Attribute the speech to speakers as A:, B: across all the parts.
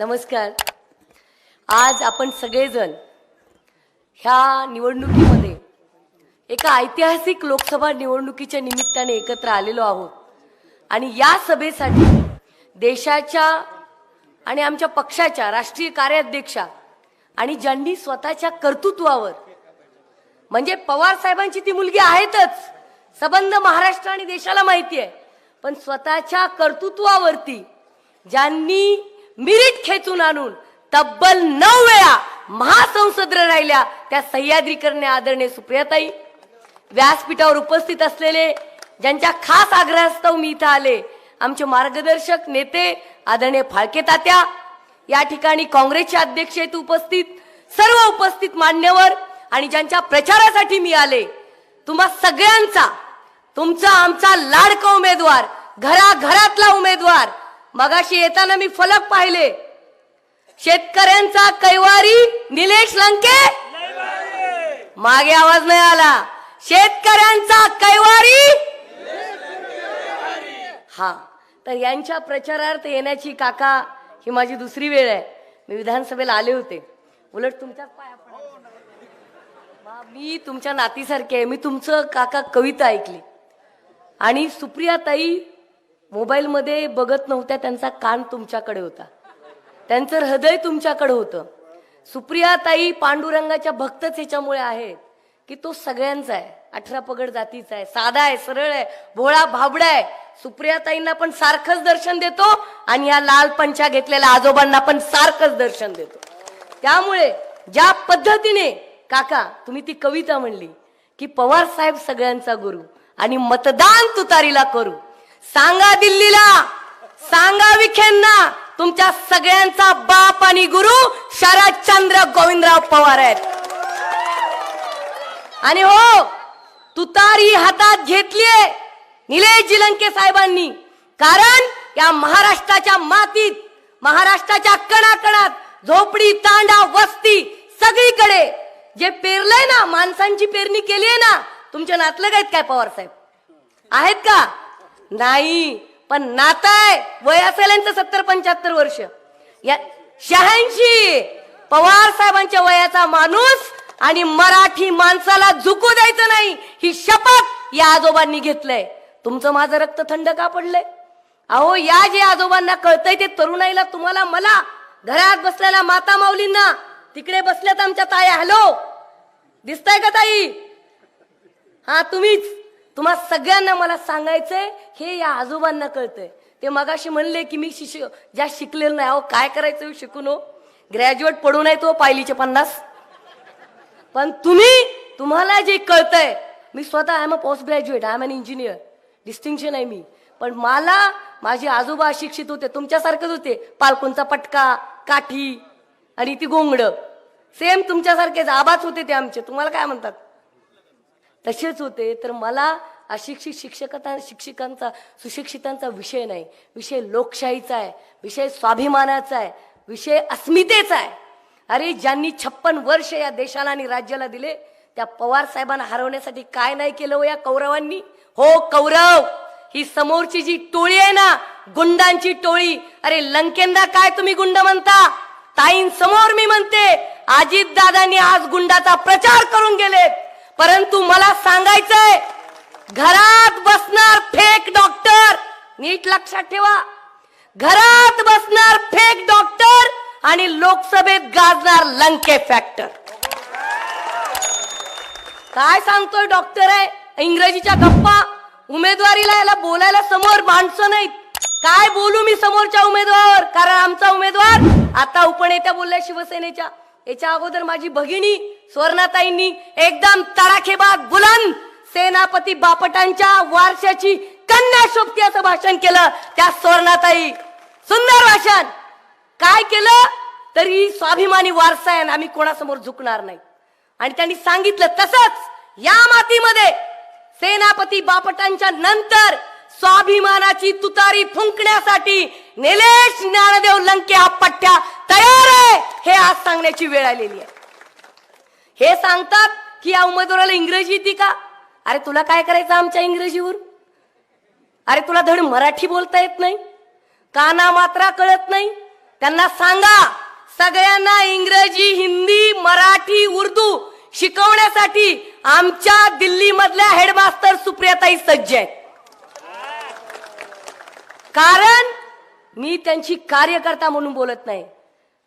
A: नमस्कार। आज आपण सगळेजण ह्या निवडणुकीमध्ये एका ऐतिहासिक लोकसभा निवडणुकीच्या निमित्ताने एकत्र आलेलो आहोत आणि या सभेसाठी देशाच्या आणि आमच्या पक्षाच्या राष्ट्रीय कार्याध्यक्षा आणि ज्यांनी स्वतःच्या कर्तृत्वावर म्हणजे पवार साहेबांची ती मुलगी आहेतच, संबंध महाराष्ट्र आणि देशाला माहिती आहे, पण स्वतःच्या कर्तृत्वावरती ज्यांनी मिरिट खेचून आणून तब्बल 9 वेळा महासंसद राहिल्या त्या सह्याद्रीकरणे आदरणीय सुप्रियाताई, व्यासपीठावर उपस्थित असलेले ज्यांच्या खास आग्रहास्तव मी इथं आले आमचे मार्गदर्शक नेते आदरणीय फाळके तात्या, या ठिकाणी काँग्रेसचे अध्यक्ष आहेत उपस्थित, सर्व उपस्थित मान्यवर आणि ज्यांच्या प्रचारासाठी मी आले, तुम्हा सगळ्यांचा तुमचा आमचा लाडका उमेदवार, घराघरातला उमेदवार। मगाशी येताना मी फलक पाहिले, शेतकऱ्यांचा कैवारी निलेश लंके, मागे आवाज नाही आला, शेतकऱ्यांचा कैवारी। हा, तर यांच्या प्रचारार्थ येण्याची काका ही माझी दुसरी वेळ आहे। मी विधानसभेला आले होते, उलट तुमच्याच पाया पडा, मी तुमच्या नातीसारखे आहे। मी तुमचं काका कविता ऐकली आणि सुप्रियाताई मोबाईल मध्ये बघत नव्हत्या, त्यांचा कान तुमच्याकडे होता, त्यांचं हृदय तुमच्याकडे होतं। सुप्रियाताई पांडुरंगाच्या भक्तच ह्याच्यामुळे आहेत की तो सगळ्यांचा आहे, 18 पगड जातीचा आहे, साधा आहे, सरळ आहे, भोळा भाबडा आहे। सुप्रियाताईंना पण सारखंच दर्शन देतो आणि या लाल पंचा घेतलेल्या आजोबांना पण सारखंच दर्शन देतो। त्यामुळे ज्या पद्धतीने काका तुम्ही ती कविता म्हणली की पवार साहेब सगळ्यांचा गुरु आणि मतदान तुतारीला करू, सांगा दिल्लीला, सांगा विखेंना, तुमच्या सगळ्यांचा बाप आणि गुरु शरदचंद्र गोविंदराव पवार आहेत। आणि हो, तुतारी हातात घेतलीये निलेश लंके साहेबांनी, कारण या महाराष्ट्राच्या मातीत, महाराष्ट्राच्या कणाकणात झोपडी तांडा वस्ती सगळीकडे जे पेरलंय ना, माणसांची पेरणी केली आहे ना, तुमच्या नातलग आहेत काय पवार साहेब? आहेत का? नाही, पण नातं आहे, वय असेल यांचं 70-75 वर्ष, या 86 पवार साहेबांच्या वयाचा माणूस आणि मराठी माणसाला झुकू द्यायचं नाही ही शपथ या आजोबांनी घेतलंय। तुमचं माझं रक्त थंड का पडलंय? अहो, या जे आजोबांना कळतंय ते तरुणाईला, तुम्हाला, मला, घरात बसलेल्या माता माऊलींना, तिकडे बसल्यात आमच्या ताया, हॅलो दिसताय का ताई? हा तुम्हीच, तुम्हा सगळ्यांना मला सांगायचंय हे या आजोबांना कळतंय। ते मगाशी म्हणले की मी ज्या शिकलेलं नाही, अहो काय करायचं शिकून, हो ग्रॅज्युएट पडू नाही तो पायलीचे 50, पण तुम्हाला जे कळतंय, मी स्वतः I am a post graduate, I am an engineer, distinction आहे मी, पण मला माझे आजोबा अशिक्षित होते, तुमच्यासारखेच होते, पालकोंचा पटका, काठी आणि ती गोंगड, सेम तुमच्यासारखेच आबाच होते ते आमचे, तुम्हाला काय म्हणतात तसेच होते। तर मला अशिक्षित शिक्षकांचा सुशिक्षितांचा विषय नाही, विषय लोकशाहीचा आहे, विषय स्वाभिमानाचा आहे, विषय अस्मितेचा आहे। अरे, ज्यांनी 56 वर्ष या देशाला आणि राज्याला दिले त्या पवार साहेबांना हरवण्यासाठी काय नाही केलं हो या कौरवांनी? हो कौरव, ही समोरची जी टोळी आहे ना, गुंडांची टोळी, अरे लंकेंना काय तुम्ही गुंड म्हणता? ताईंसमोर मी म्हणते, अजित दादांनी आज गुंडाचा प्रचार करून गेले, परंतु मला सांगायचंय, घरात बसणार फेक डॉक्टर, नीट लक्षात ठेवा, घरात बसणार फेक डॉक्टर आणि लोकसभेत गाजणार लंके फॅक्टर। काय सांगतोय डॉक्टर आहे, इंग्रजीच्या गप्पा, उमेदवारीला याला बोलायला समोर माणसं नाहीत, काय बोलू मी समोरच्या उमेदवारावर? कारण आमचा उमेदवार आता उपनेत्या बोलल्या शिवसेनेच्या, याच्या अगोदर माझी भगिनी स्वर्णाताईंनी एकदम तडाखेबाज बुलंद सेनापती बापटांच्या वारशाची कन्या शोभती असं भाषण केलं। त्या स्वर्णाताई सुंदर भाषण, काय केलं तरी स्वाभिमानी वारसा आहे, आम्ही कोणासमोर झुकणार नाही। आणि त्यांनी सांगितलं तसंच या मातीमध्ये सेनापती बापटांच्या नंतर स्वाभिमानाची तुतारी फुंकण्यासाठी निलेश ज्ञानदेव लंके हा पट्ट्या तयार आहे, हे आज सांगण्याची वेळ आलेली आहे। हे सांगतात की या उमेदवाराला इंग्रजी येते का? अरे तुला काय करायचं आमच्या इंग्रजीवर? अरे तुला धड मराठी बोलता येत नाही, काना मात्रा कळत नाही, त्यांना सांगा सगळ्यांना इंग्रजी, हिंदी, मराठी, उर्दू शिकवण्यासाठी आमच्या दिल्ली मधल्या हेडमास्टर सुप्रियाताई सज्ज आहेत. कारण मी त्यांची कार्यकर्ता म्हणून बोलत नाही,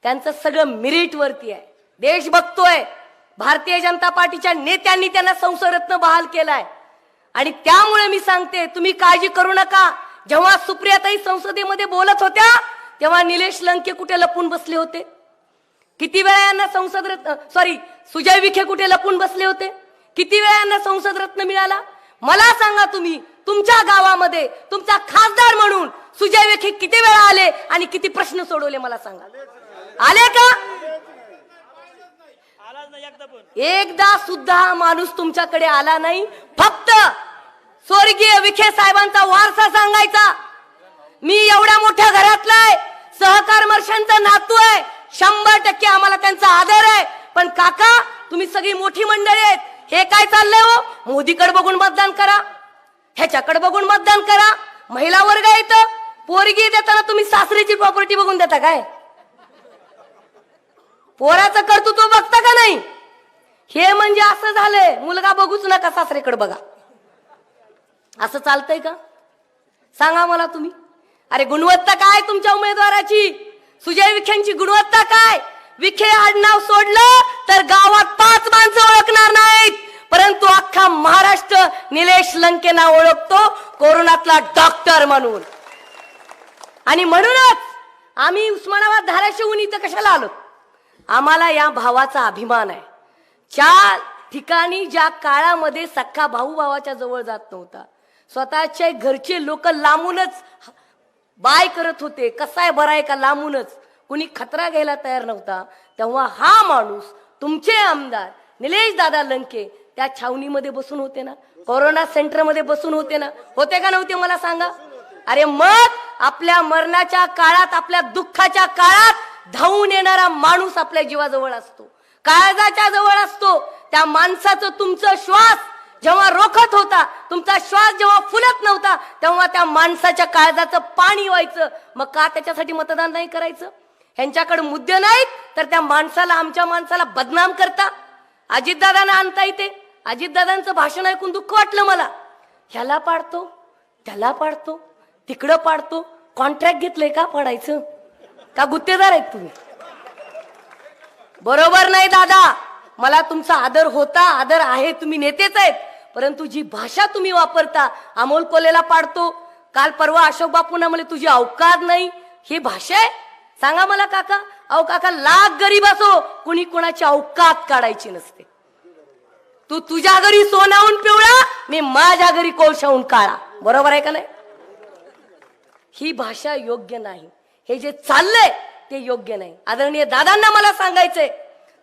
A: त्यांचं सगळं मेरिट वरती आहे. देश बघतोय, भारतीय जनता पार्टीच्या नेत्यांनी त्यांना संसदरत्न बहाल केलाय. आणि त्यामुळे मी सांगते, तुम्ही काळजी करू नका. जेव्हा सुप्रियाताई संसदेमध्ये बोलत होत्या तेव्हा निलेश लंके कुठे लपून बसले होते? किती वेळा यांना संसद रत्न, सुजय विखे कुठे लपून बसले होते? किती वेळा यांना संसद रत्न मिळाला? मला सांगा, तुम्ही तुमच्या गावामध्ये तुमचा खासदार म्हणून सुजय विखे किती वेळा आले आणि किती प्रश्न सोडवले? मला सांगा, आले का? एकदा सुद्धा माणूस तुमच्याकडे आला नाही. फक्त स्वर्गीय विखे साहेबांचा वारसा सांगायचा. मी एवढ्या मोठ्या घरातला आहे, सहकार मर्शांचा नातू आहे, 100% आम्हाला त्यांचा आदर आहे. पण काका, तुम्ही सगळी मोठी मंडळी आहेत, हे काय चाललंय हो? मोदीकडे बघून मतदान करा, ह्याच्याकडे बघून मतदान करा. महिला वर्ग आहे इथं, पोरगी देताना तुम्ही सासरीची प्रॉपर्टी बघून देता काय? पोराचं कर्तृत्व बघता का नाही? हे म्हणजे असं झालंय, मुलगा बघूच नका, सासरेकडे बघा. असं चालतंय का? सांगा मला तुम्ही. अरे गुणवत्ता काय तुमच्या उमेदवाराची? सुजय विखेंची गुणवत्ता काय? विखे आडनाव सोडलं तर गावात 5 माणसं ओळखणार नाहीत, परंतु अख्खा महाराष्ट्र निलेश लंकेना ओळखतो कोरोनातला डॉक्टर म्हणून. आणि म्हणूनच आम्ही उस्मानाबाद, धाराशिवहून इथं कशाला आलो? आम्हाला या भावाचा अभिमान आहे. 4 ठिकाणी ज्या काळामध्ये सख्खा भाऊ भावाच्या जवळ जात नव्हता, स्वतःच्या घरचे लोक लांबूनच बाय करत होते, कसाय बराय का लांबूनच, कुणी खतरा घ्यायला तयार नव्हता, तेव्हा हा माणूस, तुमचे आमदार निलेश दादा लंके त्या छावणीमध्ये बसून होते ना, कोरोना सेंटर मध्ये बसून होते ना, होते का नव्हते? मला सांगा. अरे मग आपल्या मरणाच्या काळात, आपल्या दुःखाच्या काळात धावून येणारा माणूस आपल्या जीवाजवळ असतो, काळजाच्या जवळ असतो. त्या माणसाचं तुमचं श्वास जेव्हा रोखत होता, तुमचा श्वास जेव्हा फुलत नव्हता, तेव्हा त्या माणसाच्या काळजाचं पाणी व्हायचं. मग का त्याच्यासाठी मतदान नाही करायचं? ह्यांच्याकडे मुद्दे नाहीत तर त्या माणसाला, आमच्या माणसाला बदनाम करता. अजितदादांना आणता इथे, अजितदादांचं भाषण ऐकून दुःख वाटलं मला. ह्याला पाडतो, त्याला पाडतो, तिकडं पाडतो. कॉन्ट्रॅक्ट घेतलंय का पाडायचं? का गुत्तेदार आहेत तुम्ही? बरोबर नाही दादा. मला तुमचा आदर होता, आदर आहे, तुम्ही नेतेच आहेत, परंतु जी भाषा तुम्ही वापरता, अमोल कोल्हेला पाडतो, काल परवा अशोक बापूंना म्हणे तुझी औकात नाही, ही भाषा आहे? सांगा मला काका. अहो काका, लाख गरीब असो, कुणी कुणाची औकात काढायची नसते. तू तुझ्या घरी सोनाहून पिवळा, मी माझ्या घरी कोळशाहून काळा. बरोबर आहे का नाही? ही भाषा योग्य नाही. हे जे चाललंय ते योग्य नाही. आदरणीय दादांना मला सांगायचंय,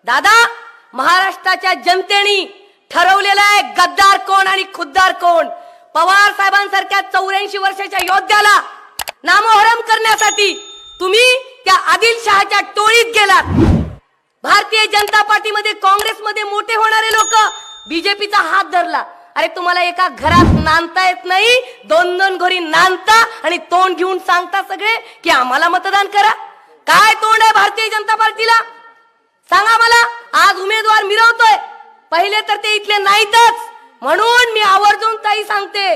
A: दादा, महाराष्ट्राच्या जनतेने ठरवलेलं आहे गद्दार कोण आणि खुद्दार कोण. पवार साहेबांसारख्या 84 वर्षाच्या योद्ध्याला नामोहरम करण्यासाठी तुम्ही त्या आदिलशहाच्या टोळीत गेलात. भारतीय जनता पार्टीमध्ये, काँग्रेसमध्ये मोठे होणारे लोक बीजेपीचा हात धरला. अरे तुम्हाला एका घरात नांदता येत नाही, 2-2 घरी नांदता आणि तोंड घेऊन सांगता सगळे की आम्हाला मतदान करा. काय तोंड आहे भारतीय जनता पार्टीला? सांगा मला. आज उमेदवार मिरवतोय, पहिले तर ते इथले नाहीतच. म्हणून मी आवर्जून ताई सांगते,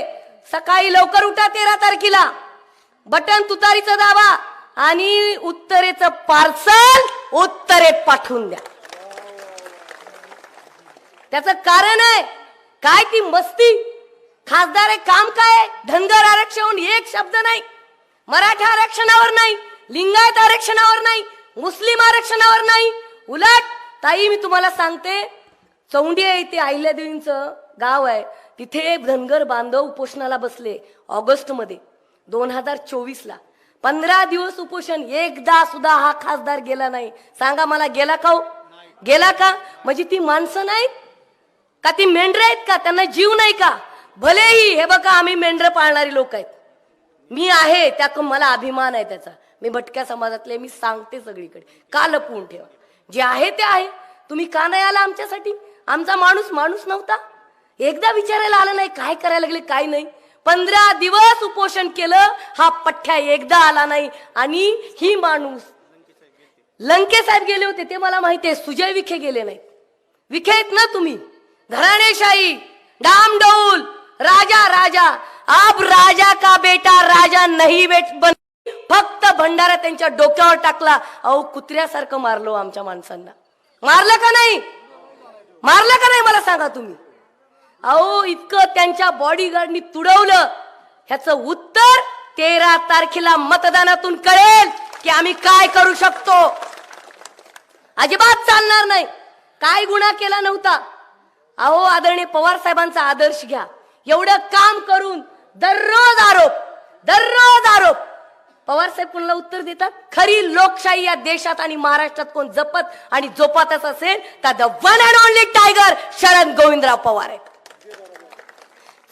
A: सकाळी लवकर उठा 13 तारखेला, बटन तुतारीचं दाबा आणि उत्तरेचं पार्सल उत्तरेत पाठवून द्या. त्याचं कारण आहे काय? ती मस्ती. खासदार आहे, काम काय? धनगर आरक्षण एक शब्द नाही, मराठा आरक्षणावर नाही, लिंगायत आरक्षणावर नाही, मुस्लिम आरक्षणावर नाही. उलट ताई, मी तुम्हाला सांगते, चौंडी आहे इथे, अहिल्यादेवींचं गाव आहे, तिथे धनगर बांधव उपोषणाला बसले ऑगस्ट मध्ये 2024ला. 15 दिवस उपोषण. एकदा सुद्धा हा खासदार गेला नाही. सांगा मला, गेला का हो? गेला का? म्हणजे ती माणसं नाहीत का? ती मेंढर आहेत का? त्यांना जीव नाही का? भलेही हे बघा, आम्ही मेंढर पाळणारी लोक आहेत, मी आहे, त्यातून मला अभिमान आहे त्याचा. मी भटक्या समाजातले, मी सांगते सगळीकडे. का लपवून ठेवा? जे आहे ते आहे. तुम्ही का नाही आला आमच्यासाठी? आमचा माणूस माणूस नव्हता? एकदा विचारायला आला नाही काय करायला लागले, काय नाही? 15 दिवस उपोषण केलं, हा पठ्ठ्या एकदा आला नाही. आणि ही माणूस लंके साहेब गेले होते ते मला माहिती आहे, सुजय विखे गेले नाही. विखे आहेत ना तुम्ही, घराणेशाही, डामडौल, राजा राजा. अब राजा का बेटा राजा नहीं बन, फक्त भंडारा त्यांच्या डोक्यावर टाकला. अहो कुत्र्यासारखं मारलो आमच्या माणसांना. मारलं का नाही? मारलं का नाही मला सांगा तुम्ही. अहो इतकं त्यांच्या बॉडीगार्डनी तुडवलं. ह्याचं उत्तर 13 तारखेला मतदानातून कळेल की आम्ही काय करू शकतो. अजिबात चालणार नाही. काय गुन्हा केला नव्हता. अहो आदरणीय पवार साहेबांचा आदर्श घ्या. एवढं काम करून दररोज आरोप. पवार साहेब कोणाला उत्तर देतात? खरी लोकशाही या देशात आणि महाराष्ट्रात कोण जपत आणि जोपातच असेल तर the one and only tiger Sharad Govindrao Pawar आहेत.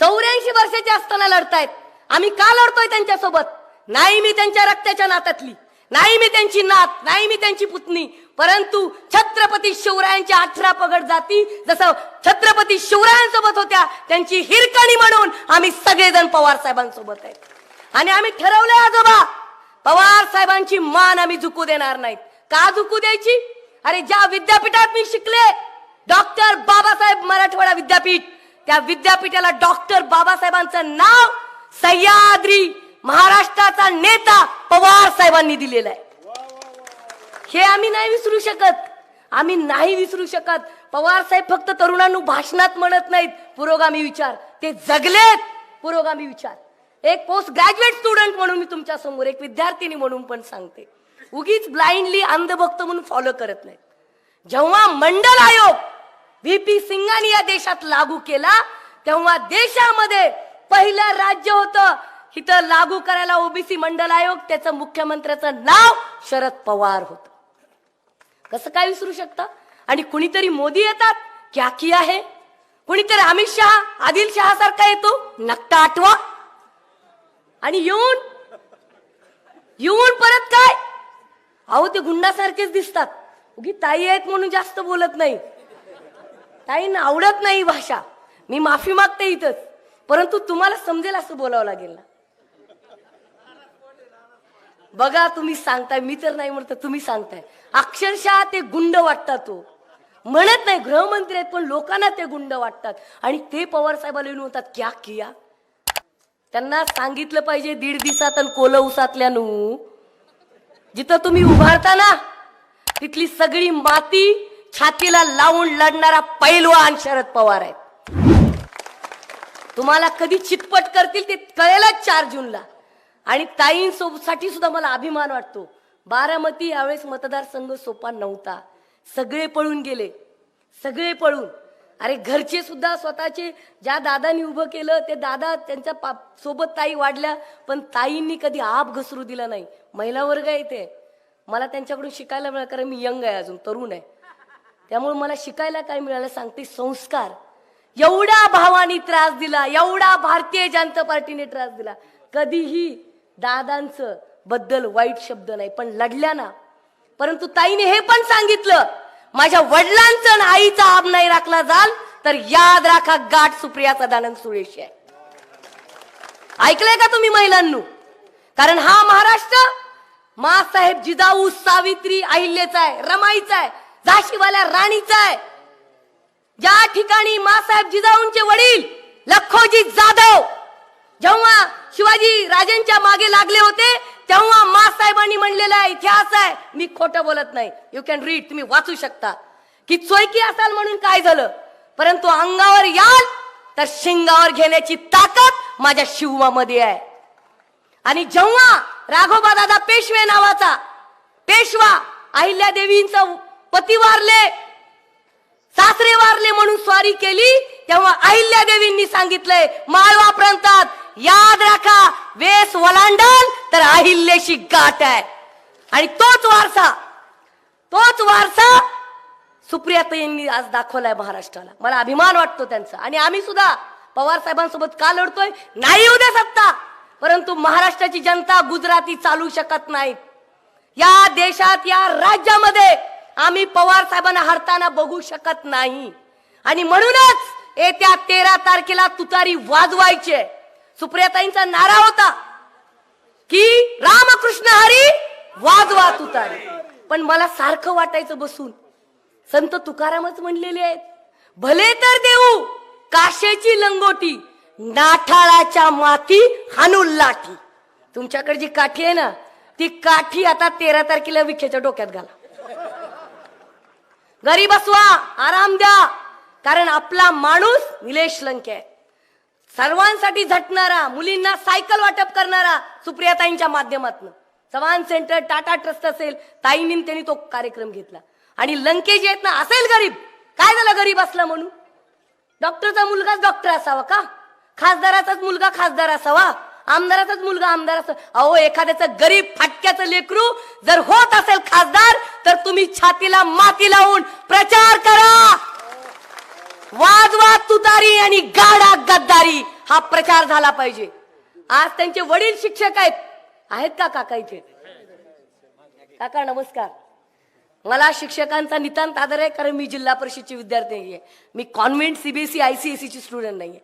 A: 84 वर्षाचे असताना लढतायत. आम्ही का लढतोय त्यांच्यासोबत? नाही मी त्यांच्या रक्ताच्या नात्यातली, नाही मी त्यांची नात, नाही मी त्यांची पुतणी, परंतु छत्रपती शिवरायांच्या 18 पगड जाती जसं छत्रपती शिवरायांसोबत होत्या त्यांची हिरकणी म्हणून आम्ही सगळेजण पवार साहेबांसोबत आहेत. आणि आम्ही ठरवलंय आजोबा, पवार साहेबांची मान आम्ही झुकू देणार नाहीत. का झुकू द्यायची? अरे ज्या विद्यापीठात मी शिकले, डॉक्टर बाबासाहेब मराठवाडा विद्यापीठ, त्या विद्यापीठाला डॉक्टर बाबासाहेबांचं नाव सह्याद्री महाराष्ट्राचा नेता पवार साहेबांनी दिलेलं आहे. हे आम्ही नाही विसरू शकत. पवार साहेब फक्त तरुणांना भाषणात म्हणत नाहीत पुरोगामी विचार, ते जगलेत पुरोगामी विचार. एक पोस्ट ग्रॅज्युएट स्टुडंट म्हणून मी तुमच्या समोर, एक विद्यार्थिनी म्हणून पण सांगते, उगीच ब्लाइंडली अंधभक्त म्हणून फॉलो करत नाही. जेव्हा मंडल आयोग व्हीपी सिंगांनी या देशात लागू केला तेव्हा देशामध्ये पहिलं राज्य होतं इथं लागू करायला ओबीसी मंडल आयोग. त्याचं मुख्यमंत्र्याचं नाव शरद पवार होतं. कसं काय विसरू शकता? आणि कुणीतरी मोदी येतात, क्या किया है, कुणीतरी अमित शहा, आदिल शहा सारखा येतो, नक्ता आठवा. आणि येऊन परत काय? अहो ते गुंडासारखेच दिसतात. उगी ताई आहेत म्हणून जास्त बोलत नाही. ताईंना आवडत नाही भाषा, मी माफी मागते इथंच, परंतु तुम्हाला समजेल असं बोलावं लागेल ना. बघा तुम्ही सांगताय, मी तर नाही म्हणत, तुम्ही सांगताय. अक्षरशः ते गुंड वाटतात. तो म्हणत नाही गृहमंत्री आहेत पण लोकांना ते गुंड वाटतात. आणि ते पवार साहेबाला येऊन म्हणतात क्या किया. त्यांना सांगितलं पाहिजे 1.5 दिवसात आणि कोलं उसातल्यानू जिथं तुम्ही उभारता ना तिथली सगळी माती छातीला लावून लढणारा पैलवान शरद पवार आहेत. तुम्हाला कधी चितपट करतील ते कळेलच 4 जूनला. आणि ताईंसाठी सुद्धा मला अभिमान वाटतो. बारामती यावेळेस मतदारसंघ सोपा नव्हता. सगळे पळून गेले, सगळे पळून. अरे घरचे सुद्धा स्वतःचे ज्या दादांनी उभं केलं ते दादा त्यांच्या सोबत ताई वाढल्या, पण ताईंनी कधी आप घसरू दिला नाही. महिला वर्ग आहे ते, मला त्यांच्याकडून शिकायला मिळालं, कारण मी यंग आहे, अजून तरुण आहे. त्यामुळे मला शिकायला काय मिळालं सांगते, संस्कार. एवढा भावानी त्रास दिला, एवढा भारतीय जनता पार्टीने त्रास दिला, कधीही दादांचं बद्दल वाईट शब्द नाही, पण लढल्या ना. परंतु ताईने हे पण सांगितलं, माझ्या वडिलांचं आणि आईचा आब नाही राखला जाल तर याद राखा गाठ सुप्रिया सदानंद सुरेश आहे. ऐकलंय का तुम्ही महिलांनो? कारण हा महाराष्ट्र मासाहेब जिजाऊ सावित्री अहिल्याचा आहे, रमाईचा आहे, झाशीवाल्या राणीचा आहे. ज्या ठिकाणी मासाहेब जिजाऊंचे वडील लखोजी जाधव जेव्हा शिवाजी राजांच्या मागे लागले होते तेव्हा मासाहेबांनी म्हणलेला इतिहास आहे, मी खोटं बोलत नाही, यू कॅन रीड, तुम्ही वाचू शकता, की चोयकी असाल म्हणून काय झालं, परंतु अंगावर याल तर शिंगावर घेण्याची ताकद माझ्या शिवमामध्ये आहे. आणि जेव्हा राघोबा दादा पेशवे नावाचा पेशवा अहिल्यादेवींचा पती वारले, सासरे वारले म्हणून स्वारी केली, तेव्हा अहिल्यादेवींनी सांगितलंय माळवा प्रांतात याद राखा वेस वलांडल तर अहिल्याशी गाठ आहे. आणि तोच वारसा सुप्रियाताईंनी आज दाखवलाय महाराष्ट्राला. मला अभिमान वाटतो त्यांचा. आणि आम्ही सुद्धा पवार साहेबांसोबत का लढतोय? नाही उद्या सत्ता, परंतु महाराष्ट्राची जनता गुजराती चालू शकत नाहीत. या देशात या राज्यामध्ये आम्ही पवार साहेबांना हरताना बघू शकत नाही. आणि म्हणूनच येत्या 13 तारखेला तुतारी वाजवायचे. सुप्रियाताईंचा नारा होता की रामकृष्ण हरी वाजवा तुतारी. पण मला सारखं वाटायचं बसून, संत तुकारामच म्हणलेले आहेत, भले तर देऊ काशेची लंगोटी, नाठाळाच्या माती हाणून लाठी. तुमच्याकडे जी काठी आहे ना, ती काठी आता 13 तारखेला विखेच्या डोक्यात घाला. घरी बसवा, आराम द्या, कारण आपला माणूस निलेश लंके आहे. सर्वांसाठी झटणारा, मुलींना सायकल वाटप करणारा, सुप्रियाताईंच्या माध्यमातून चव्हाण सेंटर, टाटा ट्रस्ट असेल, ताईंनी त्यांनी तो कार्यक्रम घेतला. आणि लंके जे आहेत ना, असेल गरीब, काय झालं गरीब असला म्हणून? डॉक्टरचा मुलगाच डॉक्टर असावा का? खासदाराचाच मुलगा खासदार असावा? आमदाराचाच मुलगा आमदार असावा? अहो, एखाद्याचं गरीब फाटक्याचं लेकरू जर होत असेल खासदार, तर तुम्ही छातीला माती लावून प्रचार करा. वाजवा तुतारी आणि गाडा गद्दारी, हा प्रचार झाला पाहिजे. आज त्यांचे वडील शिक्षक आहेत का काका इथे? काका नमस्कार. मला शिक्षकांचा नितांत आदर आहे, कारण मी जिल्हा परिषदची विद्यार्थी नाहीये, मी कॉन्व्हेंट सीबीएसई ICSE ची स्टुडंट नाहीये.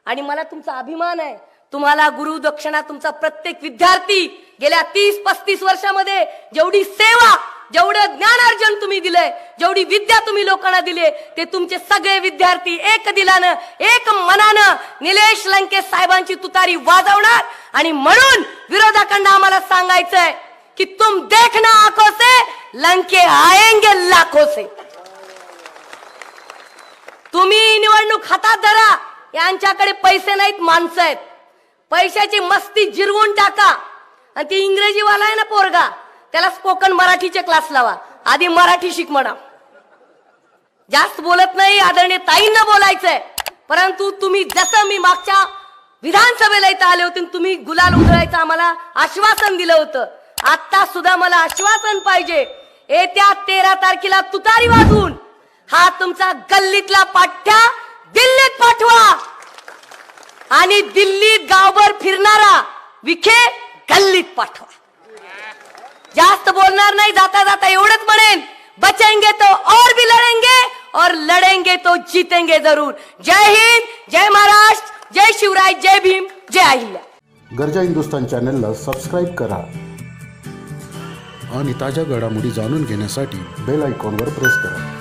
A: आणि मला तुमचा अभिमान आहे. तुम्हाला गुरु दक्षिणा तुमचा प्रत्येक विद्यार्थी गेल्या 30-35 वर्षामध्ये जेवढी सेवा, जेवढं ज्ञानार्जन तुम्ही दिलंय, जेवढी विद्या तुम्ही लोकांना दिली, ते तुमचे सगळे विद्यार्थी एक दिलानं, एक मनानं निलेश लंके साहेबांची तुतारी वाजवणार. आणि म्हणून विरोधकांना आम्हाला सांगायचंय की तुम देखना आंखों से, लंके आएंगे लाखों से. तुम्ही निवडणूक हातात धरा. यांच्याकडे पैसे नाहीत, माणसं आहेत. पैशाची मस्ती जिरवून टाका. आणि ती इंग्रजीवाला आहे ना पोरगा, त्याला स्पोकन मराठीचे क्लास लावा. आधी मराठी शिक म्हणा. जास्त बोलत नाही, आदरणीय ताईंना बोलायचंय. परंतु तुम्ही जसं मी मागच्या विधानसभेला इथं आले होते, तुम्ही गुलाल उधळायचं आम्हाला आश्वासन दिलं होतं. आता सुद्धा मला आश्वासन पाहिजे. येत्या 13 तारखेला तुतारी वाजवून हा तुमचा गल्लीतला पाठ्या दिल्लीत पाठवा. आणि दिल्लीत गावभर फिरणारा विखे गल्लीत पाठवा. जास्त बोलणार नाही, जाता जाता एवढंच म्हणेन, बचेंगे तो और भी लढेंगे, और लढेंगे तो जीतेंगे जरूर. जय हिंद, जय महाराष्ट्र, जय शिवराय, जय भीम, जय अहिल्या.
B: गर्जा हिंदुस्तान चॅनलला सबस्क्राईब करा आणि ताज्या घडामोडी जाणून घेण्यासाठी बेल आयकॉनवर प्रेस करा.